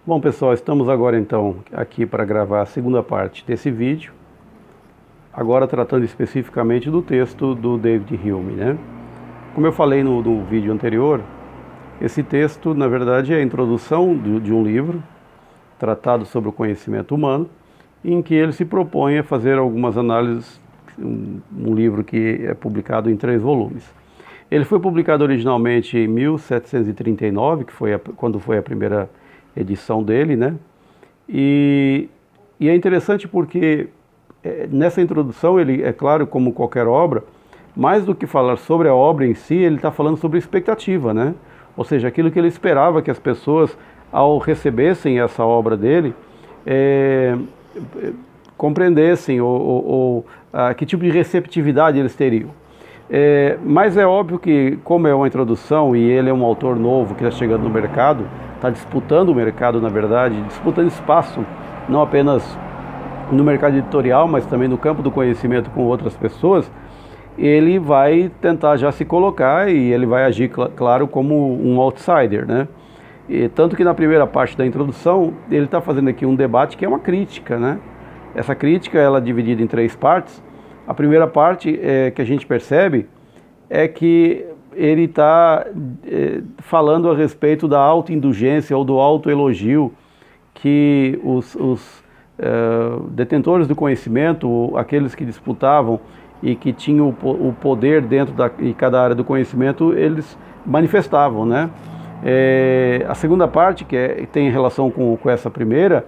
Bom, pessoal, estamos agora então aqui para gravar a segunda parte desse vídeo, agora tratando especificamente do texto do David Hume, né? Como eu falei no vídeo anterior, esse texto, na verdade, é a introdução de um livro tratado sobre o conhecimento humano, em que ele se propõe a fazer algumas análises, um livro que é publicado em 3 volumes. Ele foi publicado originalmente em 1739, que foi quando foi a primeira edição dele, né? E é interessante porque nessa introdução ele, é claro, como qualquer obra, mais do que falar sobre a obra em si, ele está falando sobre expectativa, né? Ou seja, aquilo que ele esperava que as pessoas, ao recebessem essa obra dele, compreendessem ou que tipo de receptividade eles teriam. Mas é óbvio que, como é uma introdução e ele é um autor novo que está chegando no mercado, está disputando o mercado, na verdade, disputando espaço, não apenas no mercado editorial, mas também no campo do conhecimento com outras pessoas, ele vai tentar já se colocar e ele vai agir, claro, como um outsider, né? E tanto que na primeira parte da introdução, ele está fazendo aqui um debate que é uma crítica, né? Essa crítica, ela é dividida em 3 partes. A primeira parte que a gente percebe é que ele está falando a respeito da autoindulgência ou do autoelogio que os detentores do conhecimento, aqueles que disputavam e que tinham o poder dentro de cada área do conhecimento, eles manifestavam, né? A segunda parte, que tem relação com essa primeira,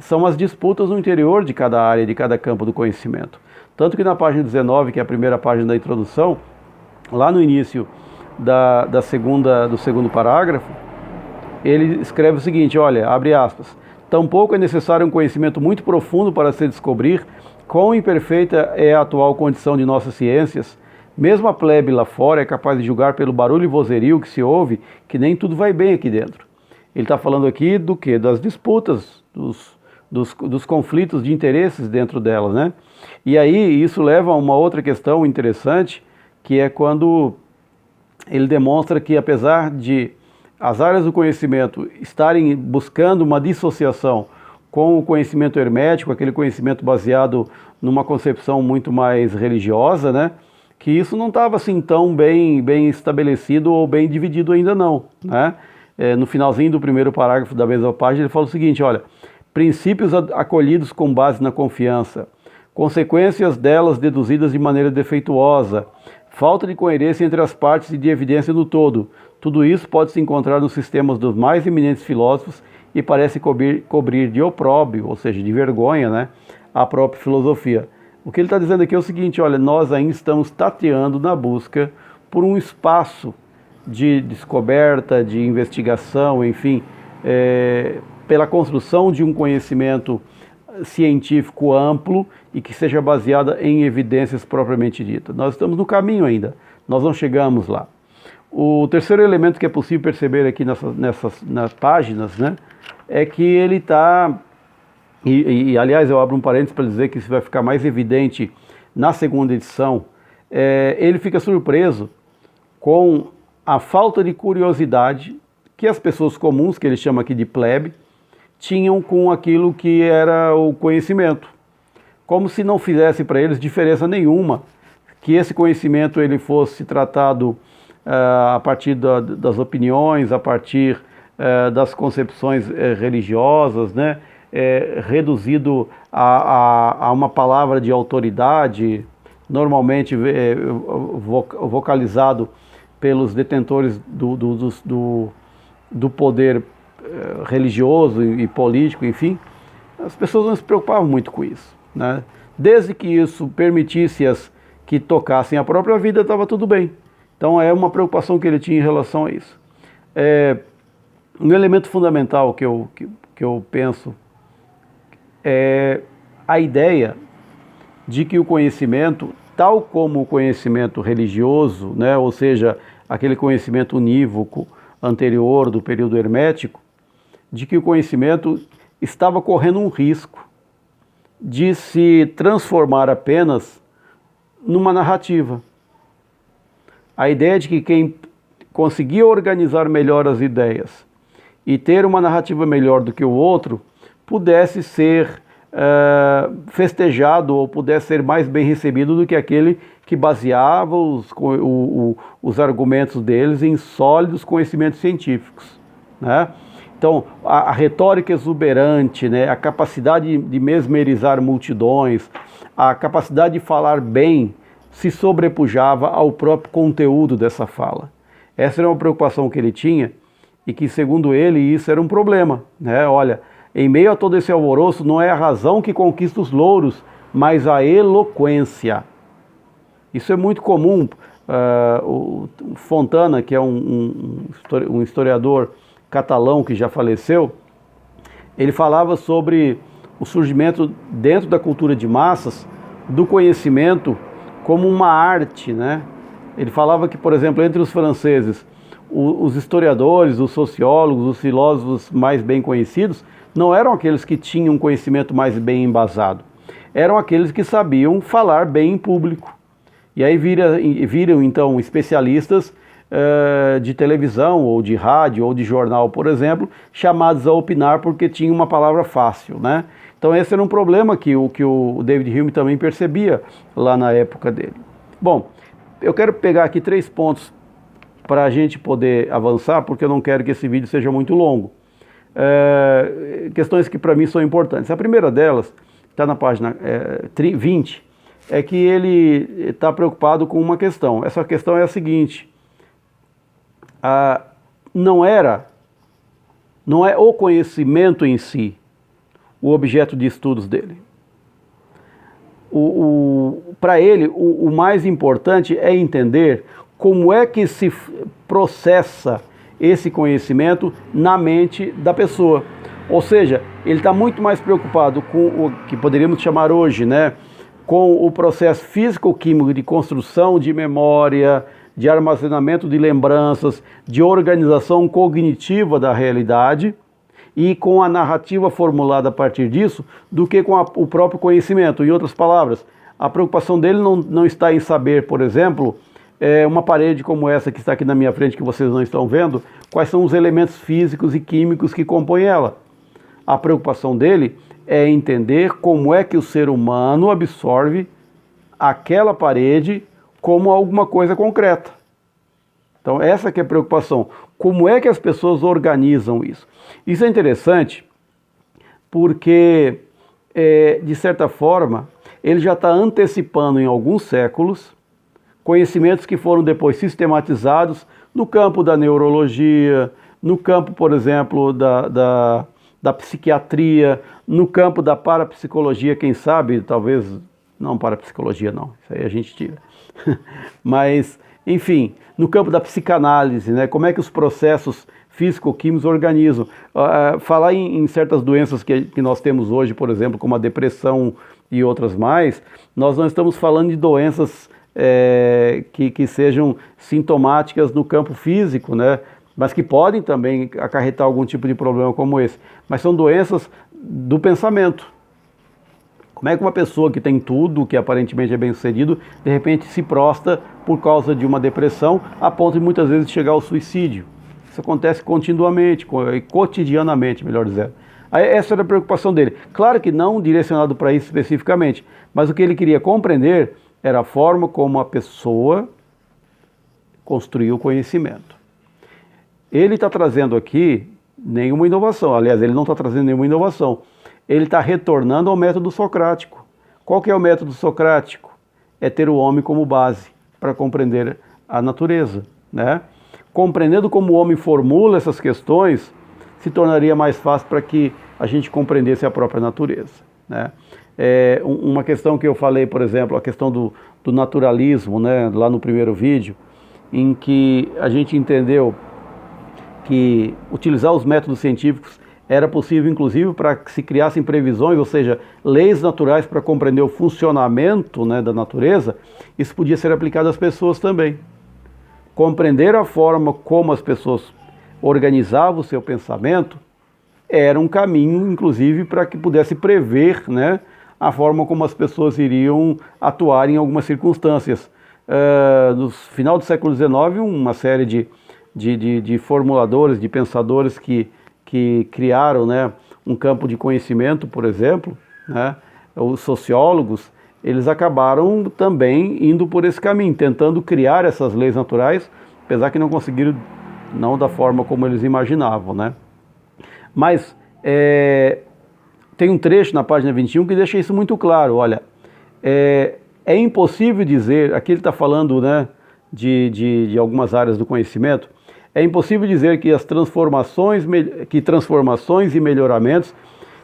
são as disputas no interior de cada área, de cada campo do conhecimento. Tanto que na página 19, que é a primeira página da introdução, lá no início do segundo parágrafo, ele escreve o seguinte, olha, abre aspas, tampouco é necessário um conhecimento muito profundo para se descobrir quão imperfeita é a atual condição de nossas ciências. Mesmo a plebe lá fora é capaz de julgar pelo barulho e vozerio que se ouve que nem tudo vai bem aqui dentro. Ele está falando aqui do quê? Das disputas, dos conflitos de interesses dentro delas, né? E aí isso leva a uma outra questão interessante, que é quando ele demonstra que apesar de as áreas do conhecimento estarem buscando uma dissociação com o conhecimento hermético, aquele conhecimento baseado numa concepção muito mais religiosa, né? Que isso não estava assim tão bem estabelecido ou bem dividido ainda não, né? No finalzinho do primeiro parágrafo da mesma página ele fala o seguinte, olha, princípios acolhidos com base na confiança, consequências delas deduzidas de maneira defeituosa, falta de coerência entre as partes e de evidência no todo. Tudo isso pode se encontrar nos sistemas dos mais eminentes filósofos e parece cobrir de opróbrio, ou seja, de vergonha, né, a própria filosofia. O que ele está dizendo aqui é o seguinte, olha, nós ainda estamos tateando na busca por um espaço de descoberta, de investigação, enfim, pela construção de um conhecimento científico amplo e que seja baseada em evidências propriamente ditas. Nós estamos no caminho ainda, nós não chegamos lá. O terceiro elemento que é possível perceber aqui nas páginas, né, é que ele está, aliás eu abro um parênteses para dizer que isso vai ficar mais evidente na segunda edição, ele fica surpreso com a falta de curiosidade que as pessoas comuns, que ele chama aqui de plebe, tinham com aquilo que era o conhecimento. Como se não fizesse para eles diferença nenhuma que esse conhecimento ele fosse tratado a partir das opiniões, a partir das concepções religiosas, né? Reduzido a uma palavra de autoridade, normalmente vocalizado pelos detentores do poder religioso e político, enfim, as pessoas não se preocupavam muito com isso, né? Desde que isso permitisse-as que tocassem a própria vida, estava tudo bem. Então é uma preocupação que ele tinha em relação a isso. Um elemento fundamental que eu penso é a ideia de que o conhecimento, tal como o conhecimento religioso, né, ou seja, aquele conhecimento unívoco anterior do período hermético, de que o conhecimento estava correndo um risco de se transformar apenas numa narrativa. A ideia de que quem conseguia organizar melhor as ideias e ter uma narrativa melhor do que o outro pudesse ser festejado ou pudesse ser mais bem recebido do que aquele que baseava os argumentos deles em sólidos conhecimentos científicos, né? Então, a retórica exuberante, né, a capacidade de mesmerizar multidões, a capacidade de falar bem, se sobrepujava ao próprio conteúdo dessa fala. Essa era uma preocupação que ele tinha e que, segundo ele, isso era um problema, né? Olha, em meio a todo esse alvoroço, não é a razão que conquista os louros, mas a eloquência. Isso é muito comum. O Fontana, que é um historiador catalão que já faleceu, ele falava sobre o surgimento dentro da cultura de massas do conhecimento como uma arte, né? Ele falava que, por exemplo, entre os franceses, os historiadores, os sociólogos, os filósofos mais bem conhecidos não eram aqueles que tinham um conhecimento mais bem embasado, eram aqueles que sabiam falar bem em público. E aí viram então especialistas de televisão, ou de rádio, ou de jornal, por exemplo, chamados a opinar porque tinham uma palavra fácil, né? Então esse era um problema que o David Hume também percebia lá na época dele. Bom, eu quero pegar aqui 3 pontos para a gente poder avançar, porque eu não quero que esse vídeo seja muito longo. Questões que para mim são importantes. A primeira delas, está na página 20, é que ele está preocupado com uma questão. Essa questão é a seguinte: não é o conhecimento em si o objeto de estudos dele. Para ele, o mais importante é entender como é que se processa esse conhecimento na mente da pessoa. Ou seja, ele está muito mais preocupado com o que poderíamos chamar hoje, né, com o processo físico-químico de construção de memória, de armazenamento de lembranças, de organização cognitiva da realidade, e com a narrativa formulada a partir disso, do que com o próprio conhecimento. Em outras palavras, a preocupação dele não está em saber, por exemplo, uma parede como essa que está aqui na minha frente, que vocês não estão vendo, quais são os elementos físicos e químicos que compõem ela. A preocupação dele é entender como é que o ser humano absorve aquela parede como alguma coisa concreta. Então essa que é a preocupação. Como é que as pessoas organizam isso? Isso é interessante porque, de certa forma, ele já está antecipando em alguns séculos conhecimentos que foram depois sistematizados no campo da neurologia, no campo, por exemplo, da psiquiatria, no campo da parapsicologia, quem sabe, talvez, não parapsicologia não, isso aí a gente tira, mas, enfim, no campo da psicanálise, né, como é que os processos físico-químicos organizam. Falar em certas doenças que nós temos hoje, por exemplo, como a depressão e outras mais, nós não estamos falando de doenças que sejam sintomáticas no campo físico, né? Mas que podem também acarretar algum tipo de problema como esse. Mas são doenças do pensamento. Como é que uma pessoa que tem tudo, que aparentemente é bem-sucedido, de repente se prostra por causa de uma depressão, a ponto de muitas vezes chegar ao suicídio? Isso acontece continuamente, cotidianamente, melhor dizendo. Essa era a preocupação dele. Claro que não direcionado para isso especificamente, mas o que ele queria compreender era a forma como a pessoa construiu o conhecimento. Ele está trazendo aqui nenhuma inovação, aliás, ele não está trazendo nenhuma inovação. Ele está retornando ao método socrático. Qual que é o método socrático? É ter o homem como base para compreender a natureza, né? Compreendendo como o homem formula essas questões, se tornaria mais fácil para que a gente compreendesse a própria natureza, né? Uma questão que eu falei, por exemplo, a questão do naturalismo, né, lá no primeiro vídeo, em que a gente entendeu que utilizar os métodos científicos era possível, inclusive, para que se criassem previsões, ou seja, leis naturais para compreender o funcionamento, né, da natureza. Isso podia ser aplicado às pessoas também. Compreender a forma como as pessoas organizavam o seu pensamento era um caminho, inclusive, para que pudesse prever, né, a forma como as pessoas iriam atuar em algumas circunstâncias. No final do século XIX, uma série de formuladores, de pensadores que que criaram, né, um campo de conhecimento, por exemplo, né, os sociólogos, eles acabaram também indo por esse caminho, tentando criar essas leis naturais, apesar que não conseguiram, não da forma como eles imaginavam, né? Mas tem um trecho na página 21 que deixa isso muito claro. Olha, é impossível dizer, aqui ele está falando, né, de algumas áreas do conhecimento, é impossível dizer que transformações e melhoramentos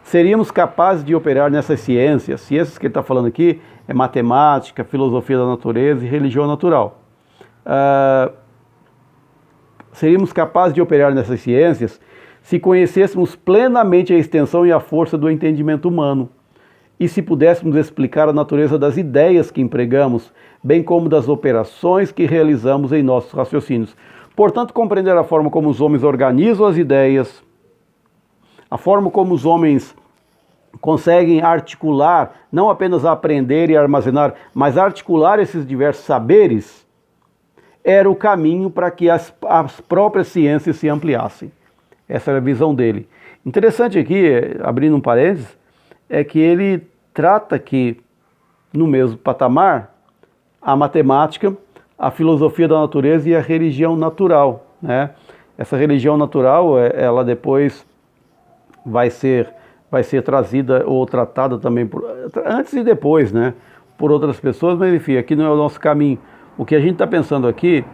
seríamos capazes de operar nessas ciências. Ciências que ele está falando aqui é matemática, filosofia da natureza e religião natural. Seríamos capazes de operar nessas ciências se conhecêssemos plenamente a extensão e a força do entendimento humano e se pudéssemos explicar a natureza das ideias que empregamos, bem como das operações que realizamos em nossos raciocínios. Portanto, compreender a forma como os homens organizam as ideias, a forma como os homens conseguem articular, não apenas aprender e armazenar, mas articular esses diversos saberes, era o caminho para que as próprias ciências se ampliassem. Essa era a visão dele. Interessante aqui, abrindo um parênteses, é que ele trata que, no mesmo patamar, a matemática, a filosofia da natureza e a religião natural, né? Essa religião natural, ela depois vai ser trazida ou tratada também, antes e depois, né? Por outras pessoas, mas enfim, aqui não é o nosso caminho. O que a gente está pensando aqui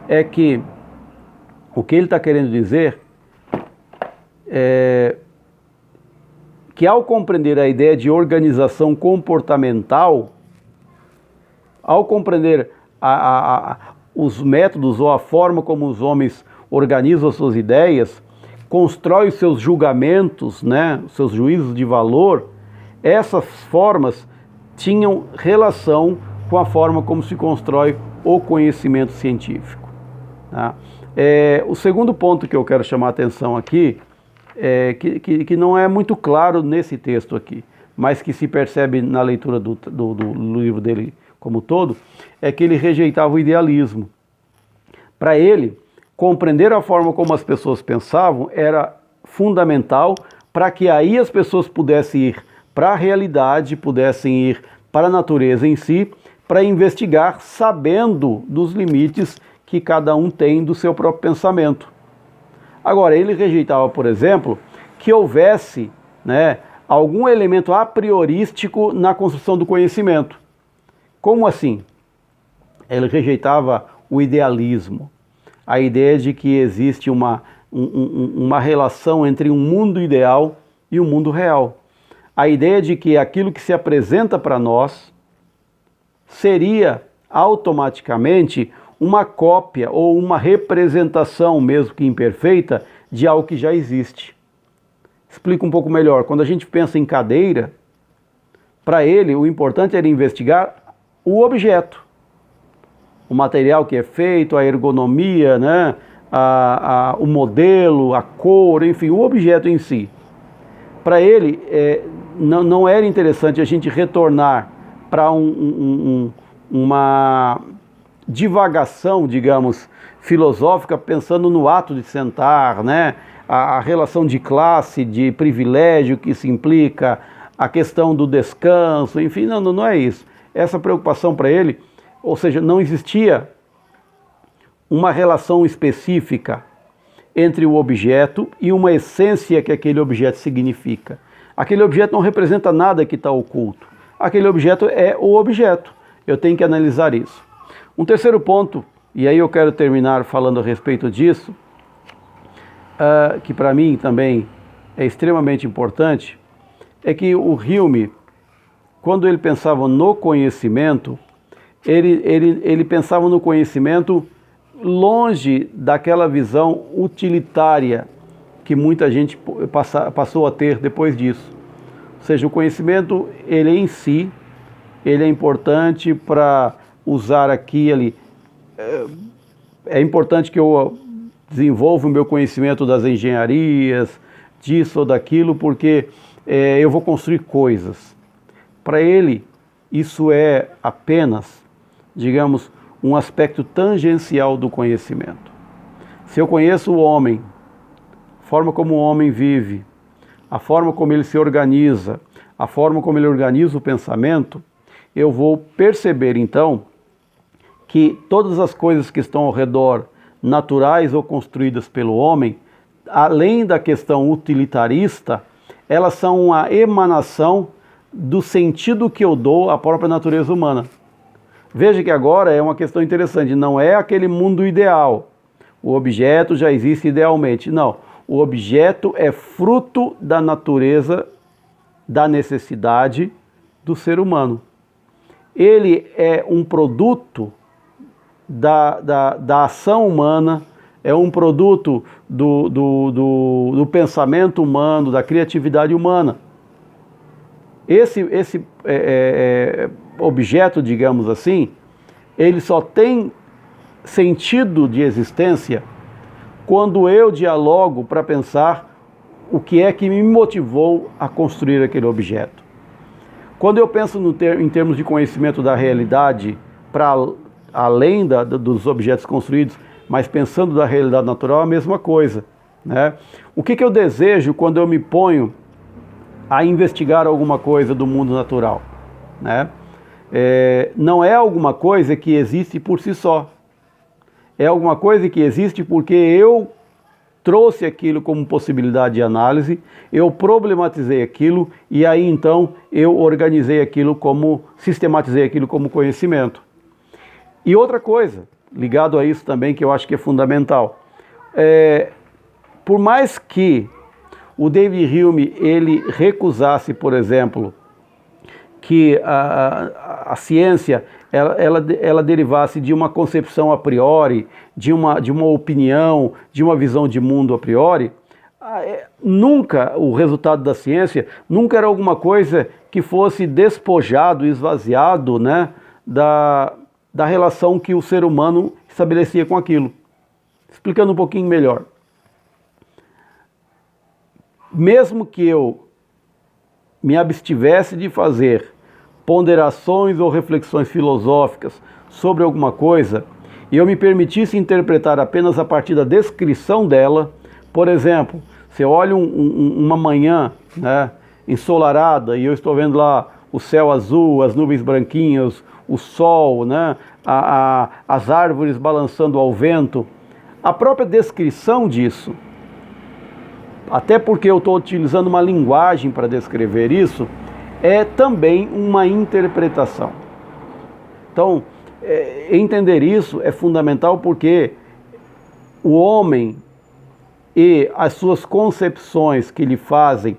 é que o que ele está querendo dizer é que ao compreender a ideia de organização comportamental, ao compreender os métodos ou a forma como os homens organizam as suas ideias, constrói os seus julgamentos, né, os seus juízos de valor, essas formas tinham relação com a forma como se constrói o conhecimento científico. Tá? O segundo ponto que eu quero chamar a atenção aqui, que não é muito claro nesse texto aqui, mas que se percebe na leitura do livro dele como todo, é que ele rejeitava o idealismo. Para ele, compreender a forma como as pessoas pensavam era fundamental para que aí as pessoas pudessem ir para a realidade, pudessem ir para a natureza em si, para investigar, sabendo dos limites que cada um tem do seu próprio pensamento. Agora, ele rejeitava, por exemplo, que houvesse, né, algum elemento a priorístico na construção do conhecimento. Como assim? Ele rejeitava o idealismo, a ideia de que existe uma relação entre um mundo ideal e um mundo real. A ideia de que aquilo que se apresenta para nós seria automaticamente uma cópia ou uma representação, mesmo que imperfeita, de algo que já existe. Explico um pouco melhor. Quando a gente pensa em cadeira, para ele o importante era investigar o objeto, o material que é feito, a ergonomia, né? O modelo, a cor, enfim, o objeto em si. Para ele, não era interessante a gente retornar para uma divagação, digamos, filosófica, pensando no ato de sentar, né? A relação de classe, de privilégio que se implica, a questão do descanso, enfim, não é isso. Essa preocupação para ele, ou seja, não existia uma relação específica entre o objeto e uma essência que aquele objeto significa. Aquele objeto não representa nada que está oculto. Aquele objeto é o objeto. Eu tenho que analisar isso. Um terceiro ponto, e aí eu quero terminar falando a respeito disso, que para mim também é extremamente importante, é que o Hume, quando ele pensava no conhecimento, ele pensava no conhecimento longe daquela visão utilitária que muita gente passou a ter depois disso. Ou seja, o conhecimento, ele em si, ele é importante para usar aqui, é importante que eu desenvolva o meu conhecimento das engenharias, disso ou daquilo, porque eu vou construir coisas. Para ele, isso é apenas, digamos, um aspecto tangencial do conhecimento. Se eu conheço o homem forma como o homem vive, a forma como ele se organiza, a forma como ele organiza o pensamento, eu vou perceber então que todas as coisas que estão ao redor, naturais ou construídas pelo homem, além da questão utilitarista, elas são uma emanação do sentido que eu dou à própria natureza humana. Veja que agora é uma questão interessante, não é aquele mundo ideal. O objeto já existe idealmente. Não, o objeto é fruto da natureza, da necessidade do ser humano. Ele é um produto da ação humana, é um produto do pensamento humano, da criatividade humana. Esse objeto, digamos assim, ele só tem sentido de existência quando eu dialogo para pensar o que é que me motivou a construir aquele objeto. Quando eu penso em termos de conhecimento da realidade, para além dos objetos construídos, mas pensando da realidade natural, é a mesma coisa, né? O que eu desejo quando eu me ponho a investigar alguma coisa do mundo natural, né? Não é alguma coisa que existe por si só. É alguma coisa que existe porque eu trouxe aquilo como possibilidade de análise, eu problematizei aquilo e aí então eu organizei aquilo sistematizei aquilo como conhecimento. E outra coisa, ligado a isso também, que eu acho que é fundamental, por mais que o David Hume ele recusasse, por exemplo, que a ciência ela derivasse de uma concepção a priori, de uma opinião, de uma visão de mundo a priori, nunca o resultado da ciência nunca era alguma coisa que fosse despojado, esvaziado, né, da relação que o ser humano estabelecia com aquilo. Explicando um pouquinho melhor. Mesmo que eu me abstivesse de fazer ponderações ou reflexões filosóficas sobre alguma coisa e eu me permitisse interpretar apenas a partir da descrição dela, por exemplo, se eu olho uma manhã, né, ensolarada e eu estou vendo lá o céu azul, as nuvens branquinhas, o sol, né, as árvores balançando ao vento, a própria descrição disso, até porque eu estou utilizando uma linguagem para descrever isso, é também uma interpretação. Então, entender isso é fundamental porque o homem e as suas concepções que lhe fazem,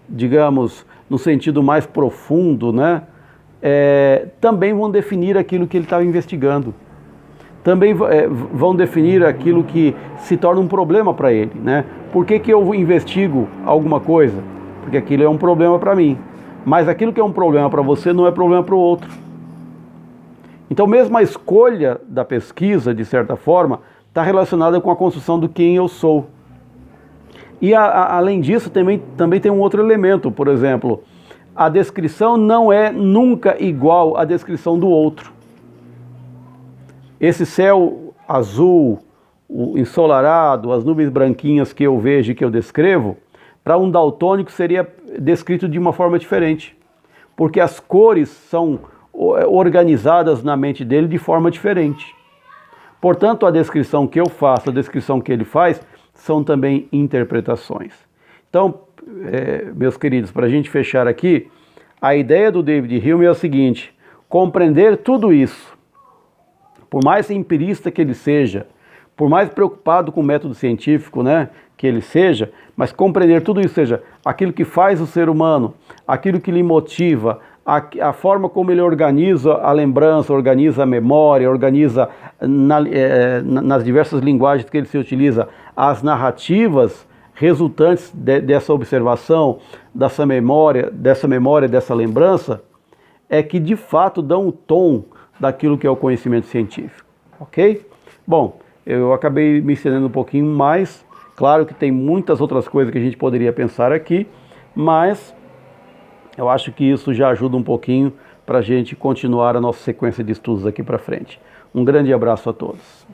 digamos, no sentido mais profundo, né, também vão definir aquilo que ele está investigando. Também vão definir aquilo que se torna um problema para ele, né? Por que eu investigo alguma coisa? Porque aquilo é um problema para mim. Mas aquilo que é um problema para você não é problema para o outro. Então mesmo a escolha da pesquisa, de certa forma, está relacionada com a construção do quem eu sou. E além disso, também tem um outro elemento, por exemplo, a descrição não é nunca igual à descrição do outro. Esse céu azul, o ensolarado, as nuvens branquinhas que eu vejo e que eu descrevo, para um daltônico seria descrito de uma forma diferente, porque as cores são organizadas na mente dele de forma diferente. Portanto, a descrição que eu faço, a descrição que ele faz, são também interpretações. Então, meus queridos, para a gente fechar aqui, a ideia do David Hume é o seguinte: compreender tudo isso, por mais empirista que ele seja, por mais preocupado com o método científico, né, que ele seja, mas compreender tudo isso, seja aquilo que faz o ser humano, aquilo que lhe motiva, a forma como ele organiza a lembrança, organiza a memória, organiza nas diversas linguagens que ele se utiliza, as narrativas resultantes dessa observação, dessa memória, dessa lembrança, é que de fato dão o tom daquilo que é o conhecimento científico, ok? Bom, eu acabei me estendendo um pouquinho mais, claro que tem muitas outras coisas que a gente poderia pensar aqui, mas eu acho que isso já ajuda um pouquinho para a gente continuar a nossa sequência de estudos aqui para frente. Um grande abraço a todos.